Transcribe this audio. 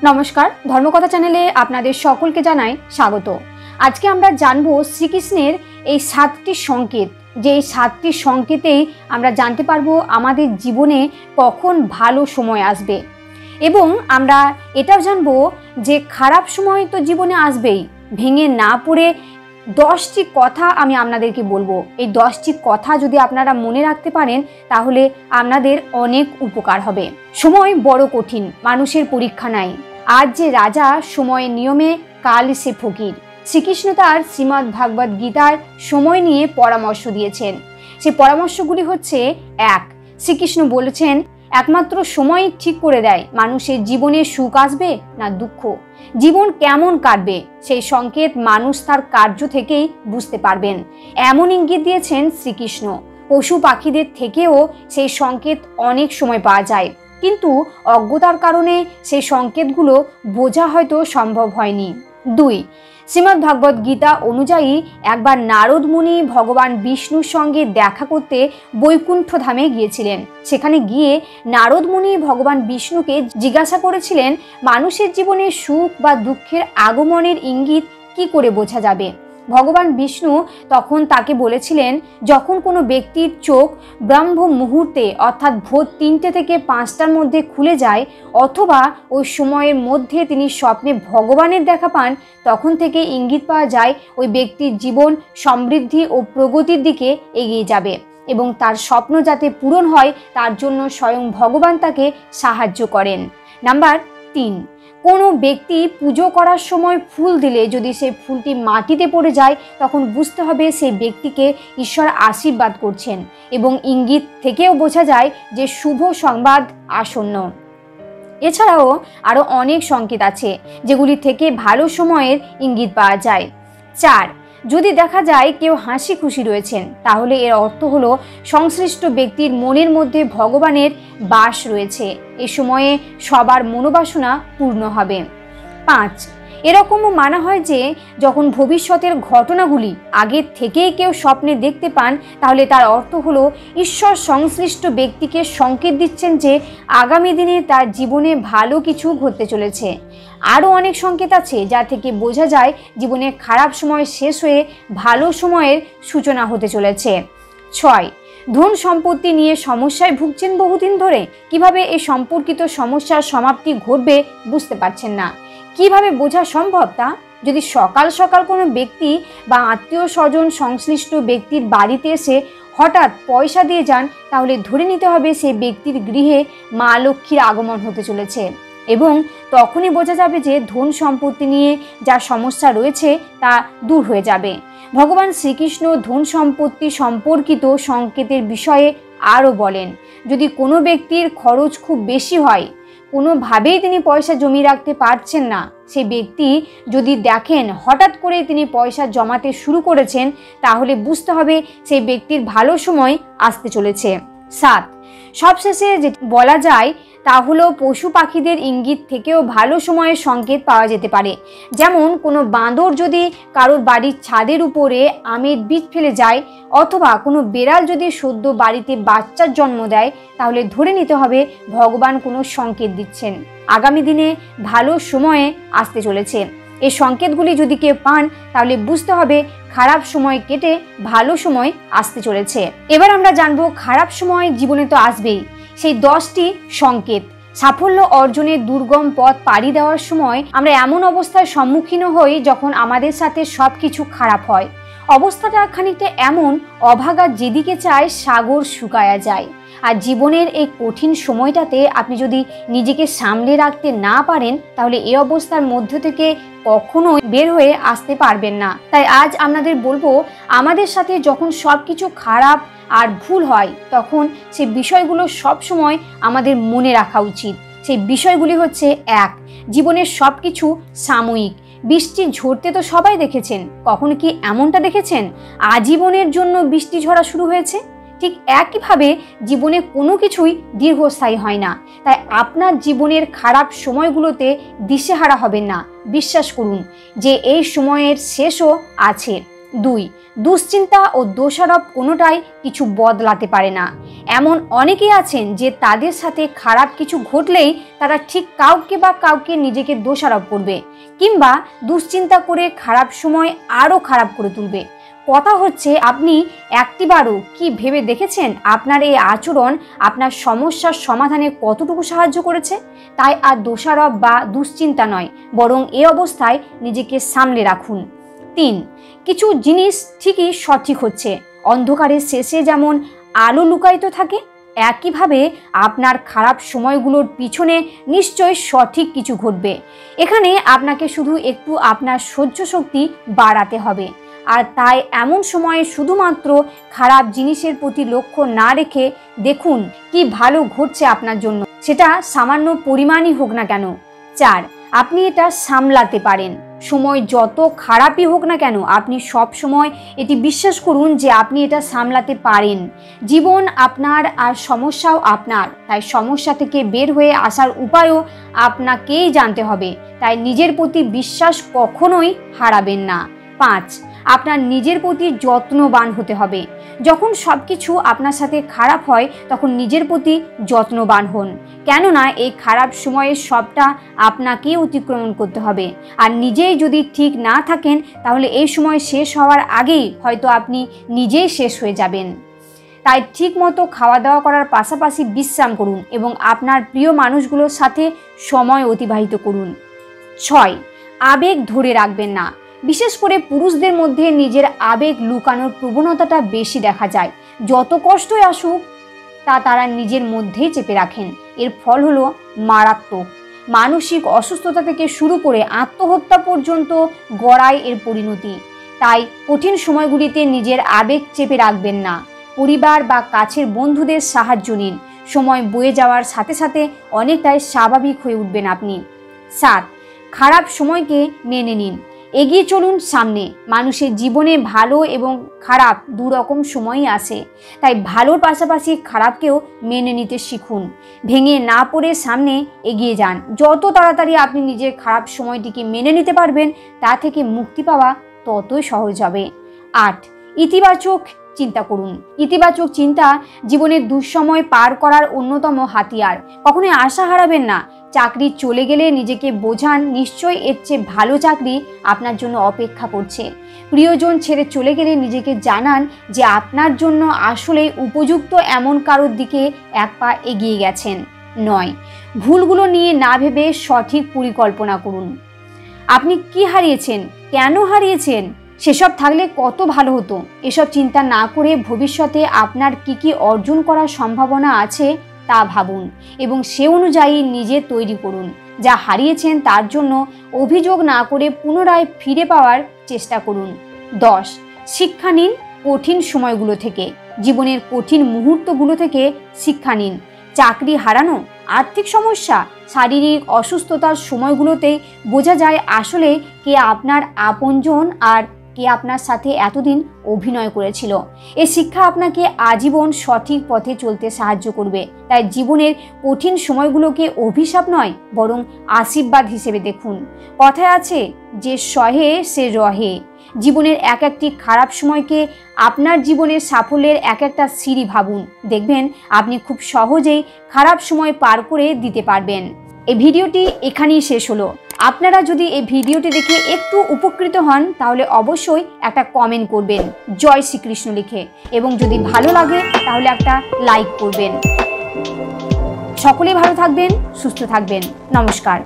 নমস্কার, ধর্মকথা চ্যানেলে আপনাদের সকলকে জানাই স্বাগত। আজকে আমরা জানবো শ্রীকৃষ্ণের এই 7টি সংকেত, যে এই 7টি সংকেতেই আমরা জানতে পারবো আমাদের জীবনে কখন ভালো সময় আসবে। এবং আমরা এটাও জানবো যে খারাপ সময় তো জীবনে আসবেই, ভেঙে না পড়ে 10টি কথা আমি আপনাদেরকে বলবো। এই 10টি কথা যদি আপনারা মনে রাখতে পারেন তাহলে আপনাদের অনেক উপকার হবে। সময় বড় কঠিন, মানুষের পরীক্ষা নাই। আজ যে রাজা সময়ের নিয়মে, কাল সে ফকির। শ্রীকৃষ্ণ তার শ্রীমদ্ ভাগবত গীতার সময় নিয়ে পরামর্শ দিয়েছেন। সেই পরামর্শগুলি হচ্ছে: 1, শ্রীকৃষ্ণ বলেছেন একমাত্র সময় ঠিক করে দেয় মানুষের জীবনে সুখ আসবে না দুঃখ, জীবন কেমন কাটবে সেই সংকেত মানুষ তার কার্য থেকেই বুঝতে পারবেন। এমন ইঙ্গিত দিয়েছেন শ্রীকৃষ্ণ। পশু পাখিদের থেকেও সেই সংকেত অনেক সময় পাওয়া যায়, কিন্তু অজ্ঞতার কারণে সেই সংকেতগুলো বোঝা হয়তো সম্ভব হয়নি। 2, শ্রীমদ্ ভাগবত গীতা অনুযায়ী একবার নারদ মুনি ভগবান বিষ্ণুর সঙ্গে দেখা করতে বৈকুণ্ঠ ধামে গিয়েছিলেন। সেখানে গিয়ে নারদ মুনি ভগবান বিষ্ণুকে জিজ্ঞাসা করেছিলেন মানুষের জীবনে সুখ বা দুঃখের আগমনের ইঙ্গিত কি করে বোঝা যাবে। ভগবান বিষ্ণু তখন তাকে বলেছিলেন, যখন কোনো ব্যক্তির চোখ ব্রহ্ম মুহূর্তে অর্থাৎ ভোর 3টে থেকে 5টার মধ্যে খুলে যায়, অথবা ওই সময়ের মধ্যে তিনি স্বপ্নে ভগবানের দেখা পান, তখন থেকে ইঙ্গিত পাওয়া যায় ওই ব্যক্তির জীবন সমৃদ্ধি ও প্রগতির দিকে এগিয়ে যাবে এবং তার স্বপ্ন যাতে পূরণ হয় তার জন্য স্বয়ং ভগবান তাকে সাহায্য করেন। নাম্বার 3, কোনো ব্যক্তি পুজো করার সময় ফুল দিলে যদি সেই ফুলটি মাটিতে পড়ে যায় তখন বুঝতে হবে সেই ব্যক্তিকে ঈশ্বর আশীর্বাদ করছেন এবং ইঙ্গিত থেকেও বোঝা যায় যে শুভ সংবাদ আসন্ন। এছাড়াও আরও অনেক সংকেত আছে যেগুলি থেকে ভালো সময়ের ইঙ্গিত পাওয়া যায়। 4, যদি দেখা যায় কেউ হাসি খুশি রয়েছেন তাহলে এর অর্থ হলো সংশ্লিষ্ট ব্যক্তির মনের মধ্যে ভগবানের বাস রয়েছে। এ সময়ে সবার মনোবাসনা পূর্ণ হবে। 5, এরকমও মানা হয় যে যখন ভবিষ্যতের ঘটনাগুলি আগে থেকেই কেউ স্বপ্নে দেখতে পান তাহলে তার অর্থ হলো ঈশ্বর সংশ্লিষ্ট ব্যক্তিকে সংকেত দিচ্ছেন যে আগামী দিনে তার জীবনে ভালো কিছু ঘটতে চলেছে। আরও অনেক সংকেত আছে যা থেকে বোঝা যায় জীবনে খারাপ সময় শেষ হয়ে ভালো সময়ের সূচনা হতে চলেছে। 6, ধন সম্পত্তি নিয়ে সমস্যায় ভুগছেন বহুদিন ধরে, কিভাবে এই সম্পর্কিত সমস্যার সমাপ্তি ঘটবে বুঝতে পারছেন না, কিভাবে বোঝা সম্ভব তা? যদি সকাল সকাল কোনো ব্যক্তি বা আত্মীয় স্বজন সংশ্লিষ্ট ব্যক্তির বাড়িতে এসে হঠাৎ পয়সা দিয়ে যান তাহলে ধরে নিতে হবে সেই ব্যক্তির গৃহে মা লক্ষ্মীর আগমন হতে চলেছে এবং তখনই বোঝা যাবে যে ধন সম্পত্তি নিয়ে যা সমস্যা রয়েছে তা দূর হয়ে যাবে। ভগবান শ্রীকৃষ্ণ ধন সম্পত্তি সম্পর্কিত সংকেতের বিষয়ে আরও বলেন, যদি কোনো ব্যক্তির খরচ খুব বেশি হয়, কোনোভাবেই তিনি পয়সা জমিয়ে রাখতে পারছেন না, সেই ব্যক্তি যদি দেখেন হঠাৎ করে তিনি পয়সা জমাতে শুরু করেছেন তাহলে বুঝতে হবে সেই ব্যক্তির ভালো সময় আসতে চলেছে। 7, সবশেষে যে বলা যায় তা হলো পশু পাখিদের ইঙ্গিত থেকেও ভালো সময়ের সংকেত পাওয়া যেতে পারে। যেমন কোনো বাঁদর যদি কারোর বাড়ির ছাদের উপরে আমের বীজ ফেলে যায়, অথবা কোনো বেড়াল যদি সদ্য বাড়িতে বাচ্চার জন্ম দেয় তাহলে ধরে নিতে হবে ভগবান কোনো সংকেত দিচ্ছেন আগামী দিনে ভালো সময়ে আসতে চলেছে। এই সংকেতগুলি যদি কেউ পান তাহলে বুঝতে হবে খারাপ সময় কেটে ভালো সময় আসতে চলেছে। এবার আমরা জানবো খারাপ সময় জীবনে তো আসবেই, সেই 10টি সংকেত। সাফল্য অর্জনের দুর্গম পথ পাড়ি দেওয়ার সময় আমরা এমন অবস্থার সম্মুখীন হই যখন আমাদের সাথে সব কিছু খারাপ হয়। অবস্থাটা খানিকটা এমন, অভাগা যেদিকে চায় সাগর শুকায়া যায়। আর জীবনের এই কঠিন সময়টাতে আপনি যদি নিজেকে সামলে রাখতে না পারেন তাহলে এই অবস্থার মধ্য থেকে কখনোই বের হয়ে আসতে পারবেন না। তাই আজ আপনাদের বলবো, আমাদের সাথে যখন সব কিছু খারাপ আর ভুল হয় তখন সেই বিষয়গুলো সব সময় আমাদের মনে রাখা উচিত। সেই বিষয়গুলি হচ্ছে: 1, জীবনের সব কিছু সাময়িক। বৃষ্টি ঝরতে তো সবাই দেখেছেন, কখনো কি এমনটা দেখেছেন আজীবনের জন্য বৃষ্টি ঝরা শুরু হয়েছে? ঠিক একইভাবে জীবনে কোনো কিছুই দীর্ঘস্থায়ী হয় না। তাই আপনার জীবনের খারাপ সময়গুলোতে দিশেহারা হবেন না। বিশ্বাস করুন যে এই সময়ের শেষও আছে। 2, দুশ্চিন্তা ও দোষারোপ কোনোটাই কিছু বদলাতে পারে না। এমন অনেকেই আছেন যে তাদের সাথে খারাপ কিছু ঘটলেই তারা ঠিক কাউকে নিজেকে দোষারোপ করবে কিংবা দুশ্চিন্তা করে খারাপ সময় আরও খারাপ করে তুলবে। কথা হচ্ছে, আপনি একটিবারও কি ভেবে দেখেছেন আপনার এই আচরণ আপনার সমস্যার সমাধানে কতটুকু সাহায্য করেছে? তাই আর দোষারোপ বা দুশ্চিন্তা নয়, বরং এই অবস্থায় নিজেকে সামলে রাখুন। 3, কিছু জিনিস ঠিকই সঠিক হচ্ছে। অন্ধকারের শেষে যেমন আলো লুকায়িত থাকে, একইভাবে আপনার খারাপ সময়গুলোর পিছনে নিশ্চয়ই সঠিক কিছু ঘটবে। এখানে আপনাকে শুধু একটু আপনার সহ্য শক্তি বাড়াতে হবে। আর তাই এমন সময়ে শুধুমাত্র খারাপ জিনিসের প্রতি লক্ষ্য না রেখে দেখুন কি ভালো ঘটছে আপনার জন্য, সেটা সামান্য পরিমাণই হোক না কেন। 4, আপনি এটা সামলাতে পারেন। সময় যত খারাপই হোক না কেন, আপনি সব সময় এটি বিশ্বাস করুন যে আপনি এটা সামলাতে পারেন। জীবন আপনার আর সমস্যাও আপনার, তাই সমস্যা থেকে বের হয়ে আসার উপায়ও আপনাকেই জানতে হবে। তাই নিজের প্রতি বিশ্বাস কখনোই হারাবেন না। 5, আপনার নিজের প্রতি যত্নবান হতে হবে। যখন সব কিছু আপনার সাথে খারাপ হয় তখন নিজের প্রতি যত্নবান হন, কেননা এই খারাপ সময়ে সবটা আপনাকেই অতিক্রমণ করতে হবে। আর নিজেই যদি ঠিক না থাকেন তাহলে এই সময় শেষ হওয়ার আগেই হয়তো আপনি নিজেই শেষ হয়ে যাবেন। তাই ঠিক মতো খাওয়া দাওয়া করার পাশাপাশি বিশ্রাম করুন এবং আপনার প্রিয় মানুষগুলোর সাথে সময় অতিবাহিত করুন। 6, আবেগ ধরে রাখবেন না। বিশেষ করে পুরুষদের মধ্যে নিজের আবেগ লুকানোর প্রবণতাটা বেশি দেখা যায়। যত কষ্টই আসুক তা তারা নিজের মধ্যেই চেপে রাখেন। এর ফল হলো মারাত্মক মানসিক অসুস্থতা থেকে শুরু করে আত্মহত্যা পর্যন্ত গড়ায় এর পরিণতি। তাই কঠিন সময়গুলিতে নিজের আবেগ চেপে রাখবেন না। পরিবার বা কাছের বন্ধুদের সাহায্য নিন। সময় বয়ে যাওয়ার সাথে সাথে অনেকটাই স্বাভাবিক হয়ে উঠবেন আপনি। 7, খারাপ সময়কে মেনে নিন। এগিয়ে চলুন সামনে। মানুষের জীবনে ভালো এবং খারাপ দুরকম সময়ই আসে, তাই ভালোর পাশাপাশি খারাপকেও মেনে নিতে শিখুন। ভেঙে না পড়ে সামনে এগিয়ে যান। যত তাড়াতাড়ি আপনি নিজের খারাপ সময়টিকে মেনে নিতে পারবেন তা থেকে মুক্তি পাওয়া ততই সহজ হবে। 8, ইতিবাচক চিন্তা করুন। ইতিবাচক চিন্তা জীবনের দুঃসময় পার করার অন্যতম হাতিয়ার। কখনোই আশা হারাবেন না। চাকরি চলে গেলে নিজেকে বোঝান নিশ্চয়ই এর চেয়ে ভালো চাকরি আপনার জন্য অপেক্ষা করছে। প্রিয়জন ছেড়ে চলে গেলে নিজেকে জানান যে আপনার জন্য আসলেই উপযুক্ত এমন কারোর দিকে এক পা এগিয়ে গেছেন। 9, ভুলগুলো নিয়ে না ভেবে সঠিক পরিকল্পনা করুন। আপনি কি হারিয়েছেন, কেন হারিয়েছেন, সেসব থাকলে কত ভালো হতো, এসব চিন্তা না করে ভবিষ্যতে আপনার কি অর্জন করার সম্ভাবনা আছে তা ভাবুন এবং সে অনুযায়ী নিজে তৈরি করুন। যা হারিয়েছেন তার জন্য অভিযোগ না করে পুনরায় ফিরে পাওয়ার চেষ্টা করুন। 10, শিক্ষা নিন কঠিন সময়গুলো থেকে। জীবনের কঠিন মুহূর্তগুলো থেকে শিক্ষা নিন। চাকরি হারানো, আর্থিক সমস্যা, শারীরিক অসুস্থতার সময়গুলোতেই বোঝা যায় আসলে কে আপনার আপনজন আর কে আপনার সাথে এতদিন অভিনয় করেছিল। এই শিক্ষা আপনাকে আজীবন সঠিক পথে চলতে সাহায্য করবে। তাই জীবনের কঠিন সময়গুলোকে অভিশাপ নয় বরং আশীর্বাদ হিসেবে দেখুন। কথায় আছে, যে সহে সে রহে। জীবনের এক একটি খারাপ সময়কে আপনার জীবনের সাফল্যের এক একটা সিঁড়ি ভাবুন। দেখবেন আপনি খুব সহজেই খারাপ সময় পার করে দিতে পারবেন। এই ভিডিওটি এখানেই শেষ হলো। আপনারা যদি এই ভিডিওটি দেখে একটু উপকৃত হন তাহলে অবশ্যই একটা কমেন্ট করবেন জয় শ্রীকৃষ্ণ লিখে, এবং যদি ভালো লাগে তাহলে একটা লাইক করবেন। সকলেই ভালো থাকবেন, সুস্থ থাকবেন। নমস্কার।